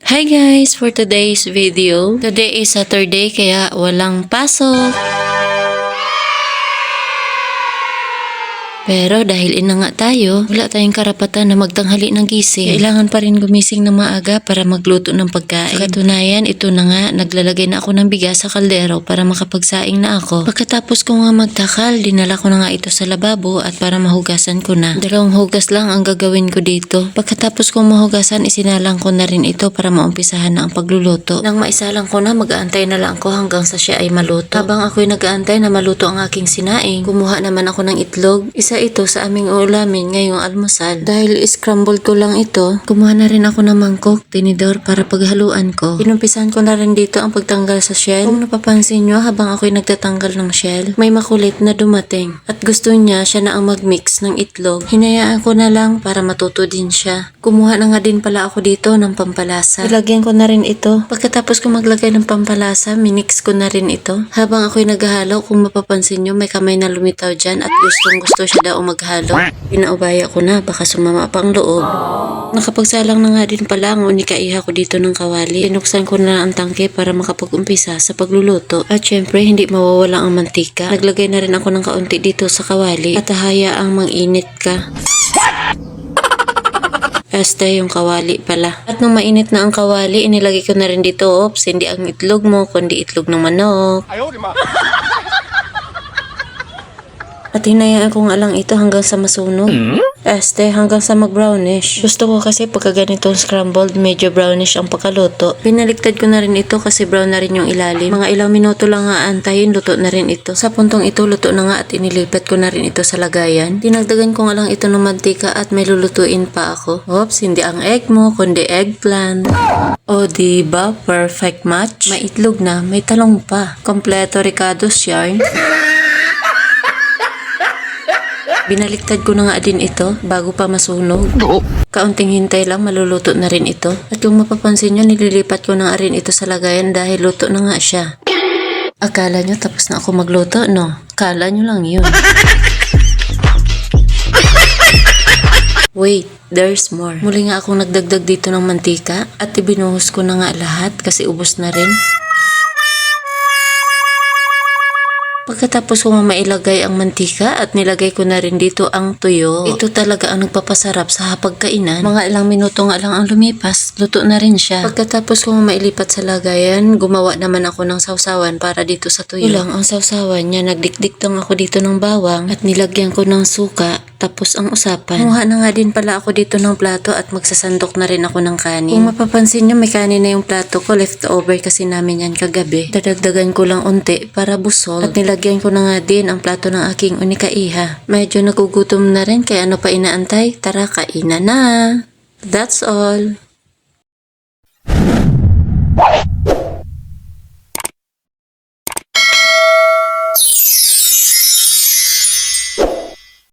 Hi guys! For today's video, today is Saturday kaya walang pasok. Pero dahil ina nga tayo, wala tayong karapatan na magtanghali ng gising. Kailangan pa rin gumising ng maaga para magluto ng pagkain. Sa katunayan, ito na nga, naglalagay na ako ng bigas sa kaldero para makapagsaing na ako. Pagkatapos ko nga magtakal, dinala ko na nga ito sa lababo at para mahugasan ko na. 2 hugas lang ang gagawin ko dito. Pagkatapos kong mahugasan, isinalang ko na rin ito para maumpisahan na ang pagluluto. Nang maisalang ko na, mag-aantay na lang ako hanggang sa siya ay maluto. Habang ako'y nag-aantay na maluto ang aking sinaing, kumuha naman ako ng itlog. Isa ito sa aming ulamin ngayong almusal. Dahil scrambled ko lang ito, kumuha na rin ako ng mangkok, tinidor para paghaluan ko. Inumpisan ko na rin dito ang pagtanggal sa shell. Kung napapansin nyo, habang ako'y nagtatanggal ng shell, may makulit na dumating. At gusto niya siya na ang magmix ng itlog. Hinayaan ko na lang para matuto din siya. Kumuha na nga din pala ako dito ng pampalasa. Ilagyan ko na rin ito. Pagkatapos ko maglagay ng pampalasa, minix ko na rin ito. Habang ako'y naghahalo, kung mapapansin nyo, may kamay na lumitaw dyan at gustong gusto siya daw maghalo. Pinaubaya ko na, baka sumama pa ang loob. Nakapagsalang na nga din pala ang unikaiha ko dito ng kawali. Pinuksan ko na ang tangke para makapag-umpisa sa pagluluto. At syempre, hindi mawawala ang mantika. Naglagay na rin ako ng kaunti dito sa kawali at hayaang mang-init ka. Yung kawali pala. At nung mainit na ang kawali, inilagay ko na rin dito, hindi ang itlog mo, kundi itlog ng manok. At hinayaan ko nga lang ito hanggang sa masunog. Hanggang sa mag-brownish. Gusto ko kasi pagka ganitong scrambled, medyo brownish ang pagkaluto. Pinaliktad ko na rin ito kasi brown na rin yung ilalim. Mga ilang minuto lang nga antayin, luto na rin ito. Sa puntong ito, luto na nga at inilipat ko na rin ito sa lagayan. Dinagdagan ko nga lang ito ng mantika at may lulutuin pa ako. Hindi ang egg mo, kundi eggplant. O diba? Perfect match. May itlog na, may talong pa. Kompleto ricados yarn. Binaliktad ko na nga din ito bago pa masunog. Kaunting hintay lang, maluluto na rin ito. At kung mapapansin nyo, nililipat ko na nga rin ito sa lagayan dahil luto na nga siya. Akala nyo tapos na ako magluto, no? Akala nyo lang yun. Wait, there's more. Muli nga akong nagdagdag dito ng mantika at ibinuhos ko na nga lahat kasi ubos na rin. Pagkatapos ko mailagay ang mantika at nilagay ko na rin dito ang tuyo. Ito talaga ang nagpapasarap sa hapagkainan. Mga ilang minuto nga lang ang lumipas, luto na rin siya. Pagkatapos ko mailipat sa lagayan, gumawa naman ako ng sausawan para dito sa tuyo. Ulang ang sausawan niya, nagdikdiktong ako dito ng bawang at nilagyan ko ng suka. Tapos ang usapan, kumuha na nga din pala ako dito ng plato at magsasandok na rin ako ng kanin. Kung mapapansin nyo, may kanin na yung plato ko, leftover kasi namin yan kagabi. Dadagdagan ko lang unti para busog at nilagyan ko na nga din ang plato ng aking unikaiha. Medyo nagugutom na rin kaya ano pa inaantay? Tara, kainan na! That's all!